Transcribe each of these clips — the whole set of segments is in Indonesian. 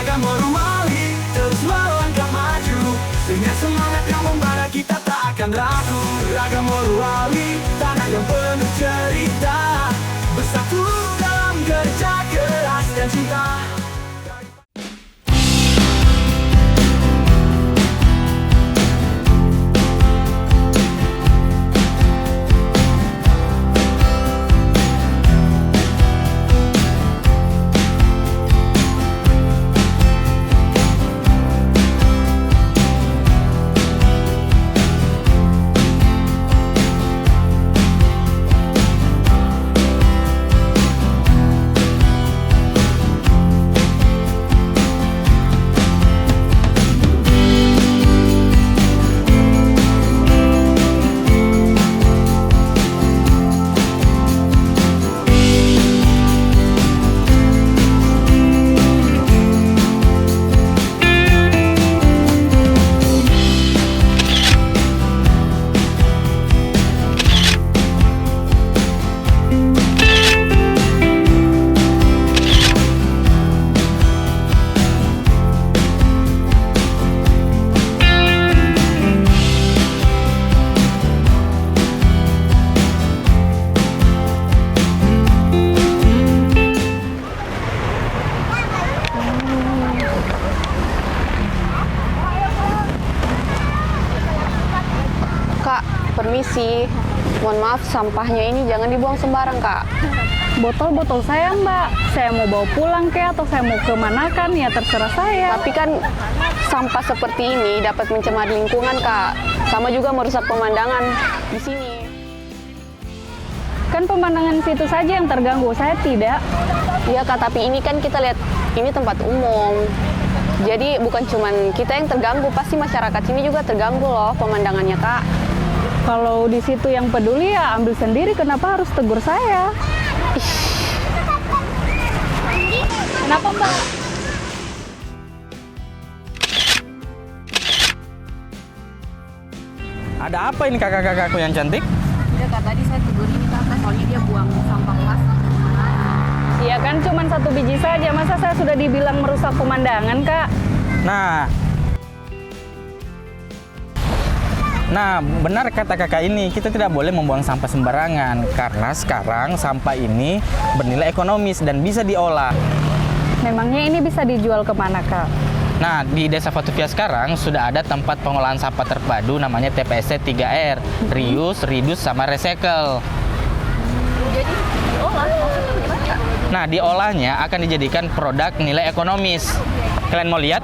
Raga Morowali terus melangkah maju. Dengan semangat yang membara kita tak akan ragu. Raga Morowali, tanah yang penuh cerita, bersatu dalam kerja keras dan cinta. Kak, permisi. Mohon maaf, sampahnya ini jangan dibuang sembarang, Kak. Botol-botol saya, Mbak. Saya mau bawa pulang kek atau saya mau kemanakan, ya terserah saya. Tapi kan sampah seperti ini dapat mencemari lingkungan, Kak. Sama juga merusak pemandangan di sini. Kan pemandangan situ saja yang terganggu, saya tidak. Iya, Kak, tapi ini kan kita lihat ini tempat umum. Jadi bukan cuman kita yang terganggu, pasti masyarakat sini juga terganggu loh pemandangannya, Kak. Kalau di situ yang peduli ya ambil sendiri, kenapa harus tegur saya? Kenapa, Mbak? Ada apa ini kakak-kakakku yang cantik? Iya, Kak, tadi saya tegur ini Kakak, soalnya dia buang sampah plastik. Iya kan cuma satu biji saja, masa saya sudah dibilang merusak pemandangan, Kak? Nah, benar kata kakak ini, kita tidak boleh membuang sampah sembarangan karena sekarang sampah ini bernilai ekonomis dan bisa diolah. Memangnya ini bisa dijual kemana, Kak? Nah, di Desa Fatuvia sekarang sudah ada tempat pengolahan sampah terpadu namanya TPST 3R, Reuse, Reduce, sama Recycle. Jadi diolah, maksudnya gimana, Kak? Nah, diolahnya akan dijadikan produk nilai ekonomis. Kalian mau lihat?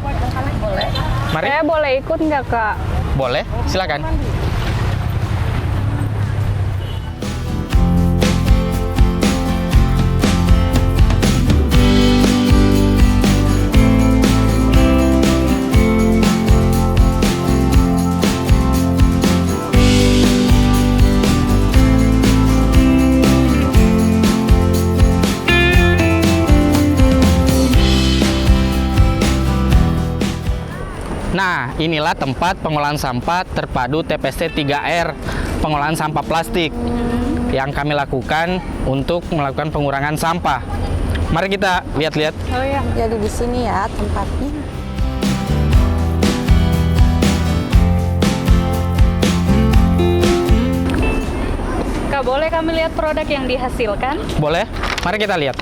Boleh. Mari. Saya boleh ikut nggak, Kak? Boleh, silakan. Nah, inilah tempat pengolahan sampah terpadu TPST 3R, pengolahan sampah plastik yang kami lakukan untuk melakukan pengurangan sampah. Mari kita lihat-lihat. Oh iya. Jadi di sini ya tempatnya. Kak, boleh kami lihat produk yang dihasilkan? Boleh? Mari kita lihat.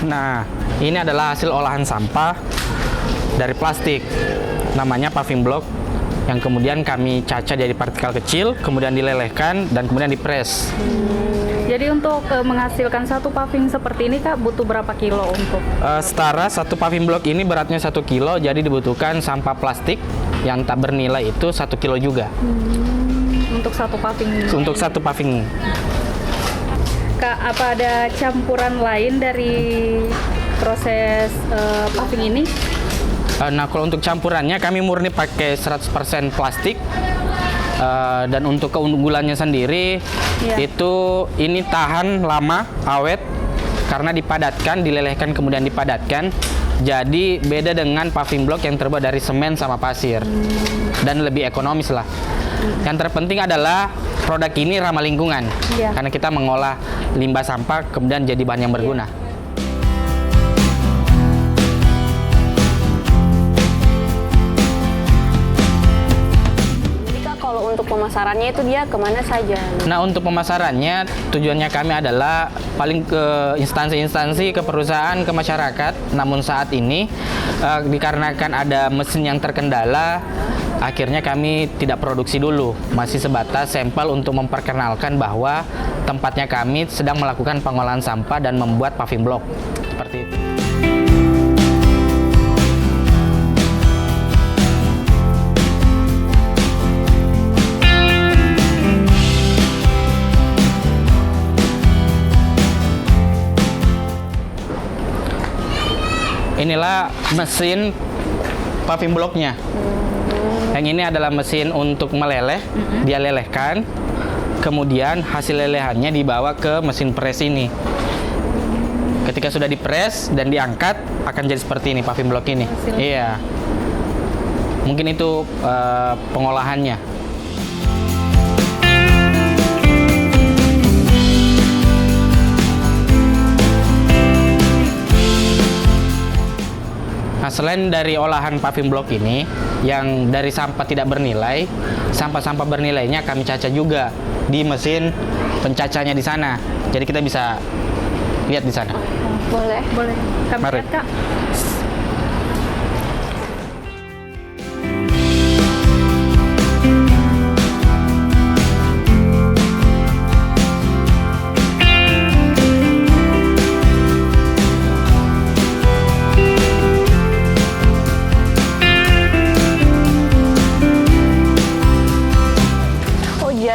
Nah, ini adalah hasil olahan sampah dari plastik. Namanya paving block yang kemudian kami caca jadi partikel kecil, kemudian dilelehkan dan kemudian dipres. Jadi untuk menghasilkan satu paving seperti ini, Kak, butuh berapa kilo untuk? Setara satu paving block ini beratnya 1 kilo, jadi dibutuhkan sampah plastik yang tak bernilai itu 1 kilo juga. Untuk satu paving? Untuk satu paving. Kak, apa ada campuran lain dari proses paving ini? Nah, kalau untuk campurannya kami murni pakai 100% plastik. Dan untuk keunggulannya sendiri itu ini tahan lama, awet karena dipadatkan, dilelehkan kemudian dipadatkan. Jadi beda dengan paving block yang terbuat dari semen sama pasir dan lebih ekonomis lah. Yang terpenting adalah produk ini ramah lingkungan karena kita mengolah limbah sampah kemudian jadi bahan yang berguna. Untuk pemasarannya itu dia kemana saja? Nah, untuk pemasarannya tujuannya kami adalah paling ke instansi-instansi, ke perusahaan, ke masyarakat. Namun saat ini dikarenakan ada mesin yang terkendala, akhirnya kami tidak produksi dulu. Masih sebatas sampel untuk memperkenalkan bahwa tempatnya kami sedang melakukan pengolahan sampah dan membuat paving block. Seperti itu. Inilah mesin paving blocknya. Yang ini adalah mesin untuk meleleh, dia lelehkan, kemudian hasil lelehannya dibawa ke mesin pres ini. Ketika sudah dipres dan diangkat, akan jadi seperti ini paving block ini. Iya. Mungkin itu pengolahannya. Nah, selain dari olahan paving block ini, yang dari sampah tidak bernilai, sampah-sampah bernilainya kami caca juga di mesin pencacahnya di sana. Jadi kita bisa lihat di sana. Boleh. Boleh. Kami Mari. lihat, Kak.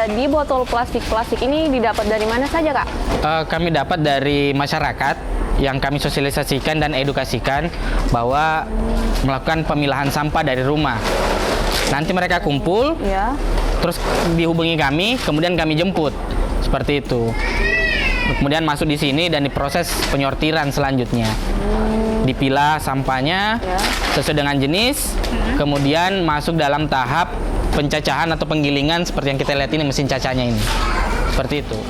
Jadi botol plastik ini didapat dari mana saja, Kak? Kami dapat dari masyarakat yang kami sosialisasikan dan edukasikan bahwa melakukan pemilahan sampah dari rumah. Nanti mereka kumpul, terus dihubungi kami, kemudian kami jemput. Seperti itu. Kemudian masuk di sini dan diproses penyortiran selanjutnya. Dipilah sampahnya sesuai dengan jenis, kemudian masuk dalam tahap pencacahan atau penggilingan seperti yang kita lihat ini, mesin cacahnya ini. Seperti itu.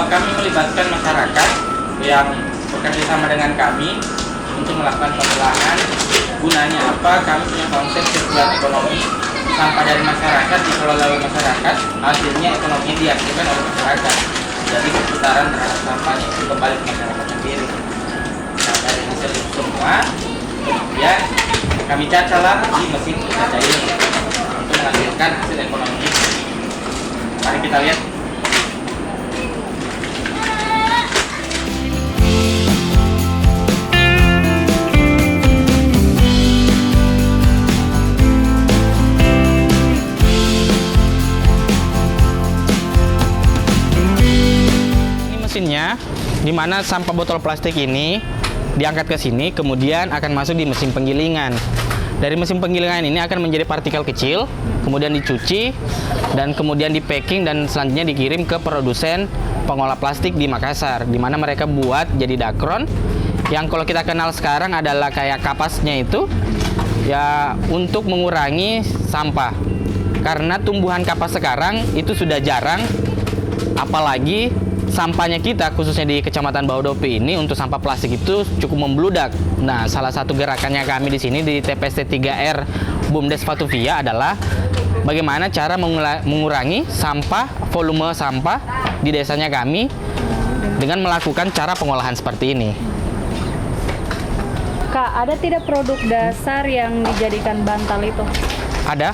Kami melibatkan masyarakat yang bekerja sama dengan kami untuk melakukan pemilahan. Gunanya apa? Kami punya konsep sirkular ekonomi. Sampah dari masyarakat dikelola oleh masyarakat, hasilnya ekonominya dihasilkan oleh masyarakat. Jadi perputaran terhadap sampahnya itu kembali ke masyarakat sendiri. Nah, dari hasil itu semua, kemudian kami cacalah di mesin caca ini untuk menghasilkan hasil ekonomi. Mari kita lihat. Mesinnya, di mana sampah botol plastik ini diangkat ke sini, kemudian akan masuk di mesin penggilingan. Dari mesin penggilingan ini akan menjadi partikel kecil, kemudian dicuci, dan kemudian di packing dan selanjutnya dikirim ke produsen pengolah plastik di Makassar, di mana mereka buat jadi dakron, yang kalau kita kenal sekarang adalah kayak kapasnya itu, ya untuk mengurangi sampah. Karena tumbuhan kapas sekarang itu sudah jarang, apalagi sampahnya kita, khususnya di Kecamatan Bahodopi ini, untuk sampah plastik itu cukup membludak. Nah, salah satu gerakannya kami di sini di TPST 3R BUMDes Vatuvia adalah bagaimana cara mengurangi sampah, volume sampah di desanya kami dengan melakukan cara pengolahan seperti ini. Kak, ada tidak produk dasar yang dijadikan bantal itu? Ada.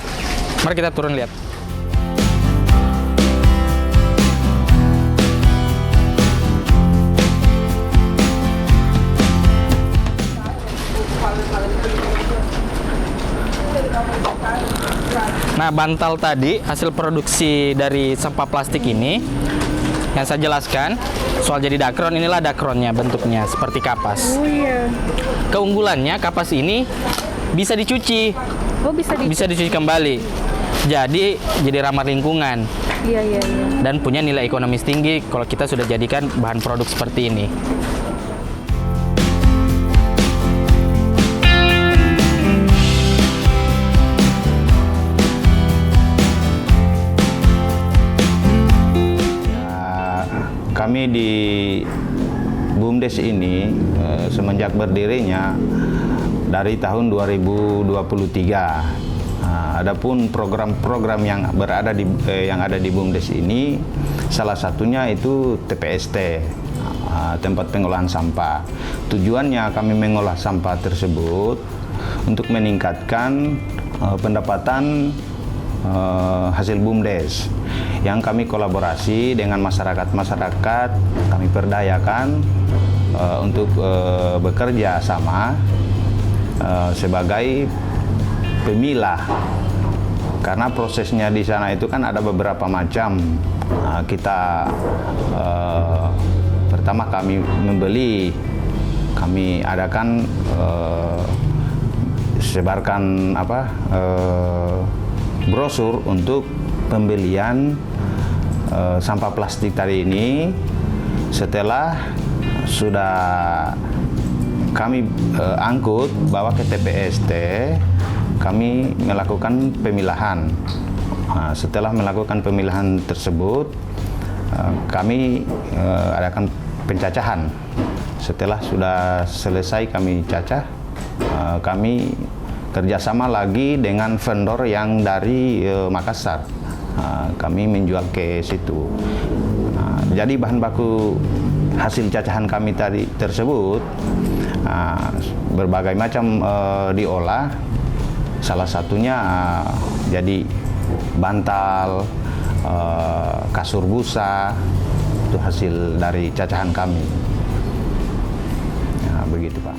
Mari kita turun lihat. Nah, bantal tadi hasil produksi dari sampah plastik ini yang saya jelaskan soal jadi dakron. Inilah dakronnya, bentuknya seperti kapas. Oh iya. Keunggulannya kapas ini bisa dicuci, Oh bisa dicuci kembali. Jadi ramah lingkungan Iya. dan punya nilai ekonomis tinggi kalau kita sudah jadikan bahan produk seperti ini. Kami di BUMDes ini semenjak berdirinya dari tahun 2023. Adapun program-program yang ada di BUMDes ini, salah satunya itu TPST, tempat pengolahan sampah. Tujuannya kami mengolah sampah tersebut untuk meningkatkan pendapatan hasil BUMDes yang kami kolaborasi dengan masyarakat, kami perdayakan untuk bekerja sama sebagai pemilah, karena prosesnya di sana itu kan ada beberapa macam. Pertama kami membeli, kami adakan sebarkan brosur untuk pembelian sampah plastik tadi ini. Setelah sudah kami angkut bawa ke TPST, kami melakukan pemilahan. Setelah melakukan pemilahan tersebut, kami adakan pencacahan. Setelah sudah selesai kami cacah, kami kerjasama lagi dengan vendor yang dari Makassar. Kami menjual ke situ. Jadi bahan baku hasil cacahan kami tadi tersebut berbagai macam diolah. Salah satunya jadi bantal, kasur busa, itu hasil dari cacahan kami. Nah, begitu Pak.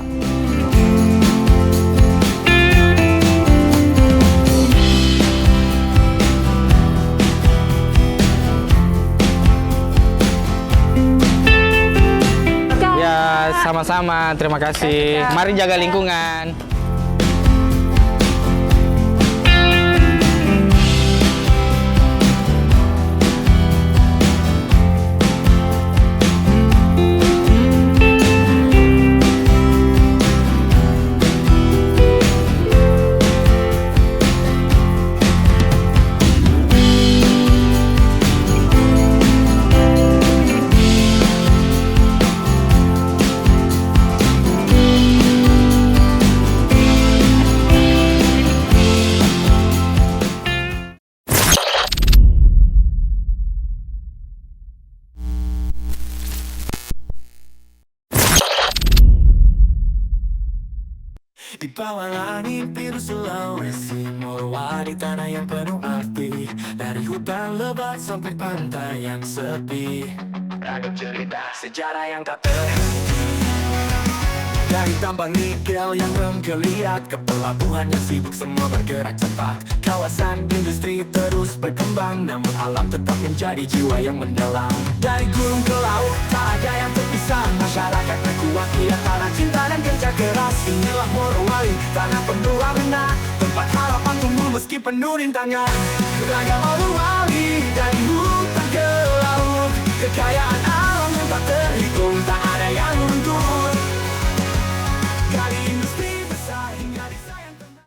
Ya, sama-sama. Terima kasih. Mari jaga lingkungan. Di bawah langit biru Sulawesi, Morowali di tanah yang penuh arti. Dari hutan lebat sampai pantai yang sepi, ragam cerita sejarah yang tak terhenti. Dari tambang nikel yang menggeliat ke pelabuhan yang sibuk, semua bergerak cepat. Kawasan industri terus berkembang, namun alam tetap menjadi jiwa yang mendalam. Dari gunung ke laut, tak ada yang terpisah. Masyarakatnya kuat, ia tanah cinta dan kerja keras. Inilah Morowali, tanah penuh warna, tempat harapan tumbuh meski penuh rintangan. Ragam Morowali, dari hutan ke laut, kekayaan alam yang tak terhitung.